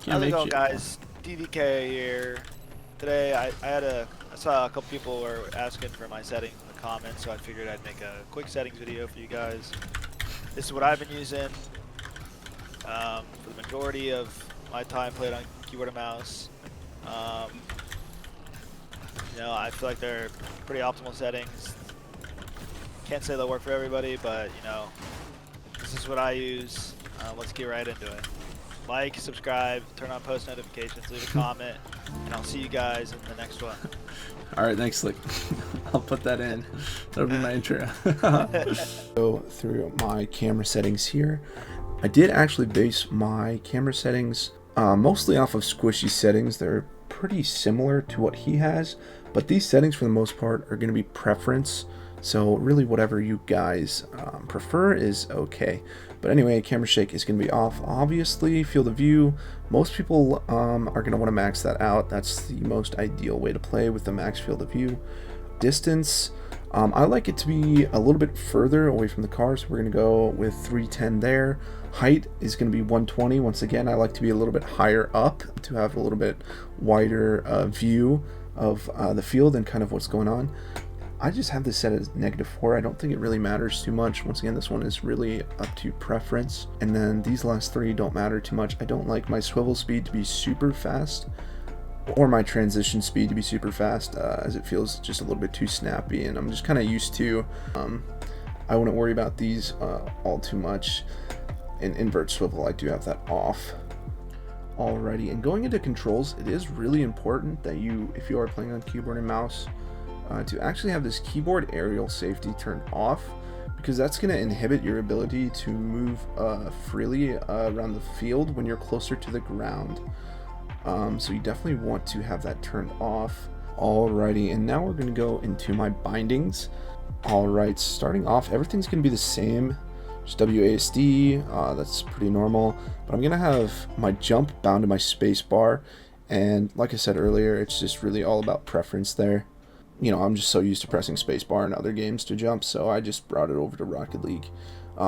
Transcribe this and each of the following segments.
How's it going, guys? DDK here. Today I saw a couple people were asking for my settings in the comments, so I figured I'd make a quick settings video for you guys. This is what I've been using for the majority of my time played on keyboard and mouse. I feel like they're pretty optimal settings. Can't say they'll work for everybody, but this is what I use. Let's get right into it. Like, subscribe, turn on post notifications, leave a comment, and I'll see you guys in the next one. Alright, thanks, Slick. I'll put that in. That'll be my intro. Go through my camera settings here. I did actually base my camera settings mostly off of Squishy settings. They're pretty similar to what he has, but these settings for the most part are going to be preference. So really whatever you guys prefer is okay. But anyway, camera shake is going to be off. Obviously, field of view, most people are going to want to max that out. That's the most ideal way to play with the max field of view. Distance, I like it to be a little bit further away from the car, so we're going to go with 310 there. Height is going to be 120. Once again, I like to be a little bit higher up to have a little bit wider view of the field and kind of what's going on. I just have this set as -4. I don't think it really matters too much. Once again, this one is really up to preference. And then these last three don't matter too much. I don't like my swivel speed to be super fast or my transition speed to be super fast, as it feels just a little bit too snappy, and I'm just kind of used to. I wouldn't worry about these all too much. In invert swivel, I do have that off. Alrighty, and going into controls, it is really important that if you are playing on keyboard and mouse, to actually have this keyboard aerial safety turned off, because that's going to inhibit your ability to move freely around the field when you're closer to the ground. So you definitely want to have that turned off. Alrighty, and now we're going to go into my bindings. Alright, starting off, everything's going to be the same. Just WASD, that's pretty normal. But I'm going to have my jump bound to my space bar. And like I said earlier, it's just really all about preference there. I'm just so used to pressing spacebar in other games to jump, so I just brought it over to Rocket League.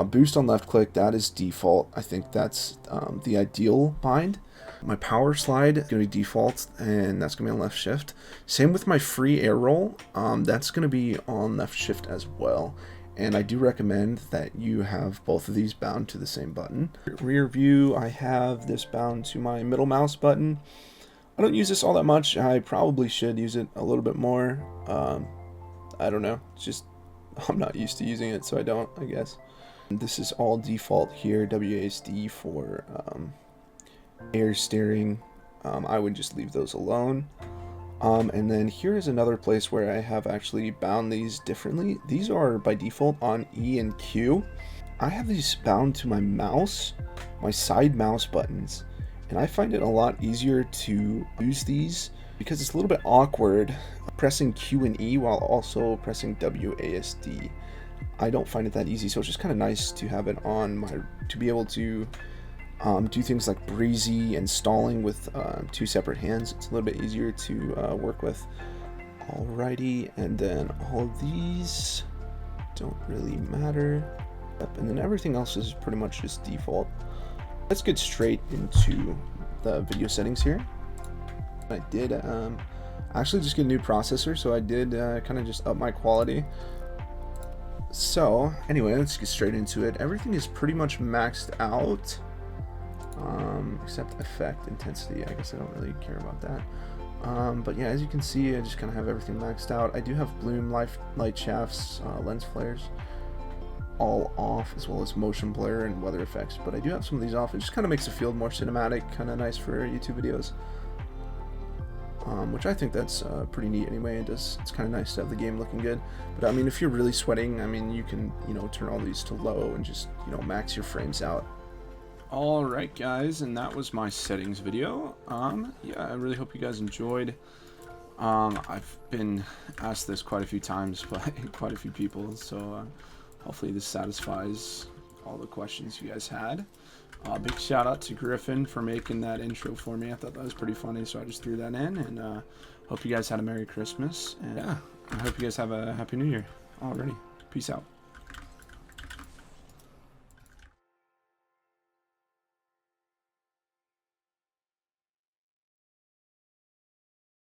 Boost on left click, that is default. I think that's the ideal bind. My power slide is going to be default, and that's going to be on left shift. Same with my free air roll, that's going to be on left shift as well. And I do recommend that you have both of these bound to the same button. Rear view, I have this bound to my middle mouse button. I don't use this all that much. I probably should use it a little bit more. I don't know. It's just I'm not used to using it, so I don't, I guess. This is all default here. WASD for air steering. I would just leave those alone. And then here is another place where I have actually bound these differently. These are by default on E and Q. I have these bound to my mouse, my side mouse buttons. And I find it a lot easier to use these because it's a little bit awkward pressing Q and E while also pressing WASD. I don't find it that easy, so it's just kind of nice to have it on to be able to do things like breezy and stalling with two separate hands. It's a little bit easier to work with. Alrighty, and then all of these don't really matter. And then everything else is pretty much just default. Let's get straight into the video settings here. I did actually just get a new processor, so I did kind of just up my quality. So anyway, let's get straight into it. Everything is pretty much maxed out, except effect intensity. I guess I don't really care about that. But yeah, as you can see, I just kind of have everything maxed out. I do have bloom, light shafts, lens flares all off, as well as motion blur and weather effects, but I do have some of these off. It just kind of makes the field more cinematic, kind of nice for YouTube videos, which I think that's pretty neat anyway. It's kind of nice to have the game looking good. But I mean, if you're really sweating, I mean, you can turn all these to low and just max your frames out. Alright guys, and that was my settings video. Yeah, I really hope you guys enjoyed. I've been asked this quite a few times by quite a few people, so hopefully this satisfies all the questions you guys had. Big shout out to Griffin for making that intro for me. I thought that was pretty funny, so I just threw that in, and hope you guys had a Merry Christmas, and yeah, I hope you guys have a Happy New Year already. Peace out.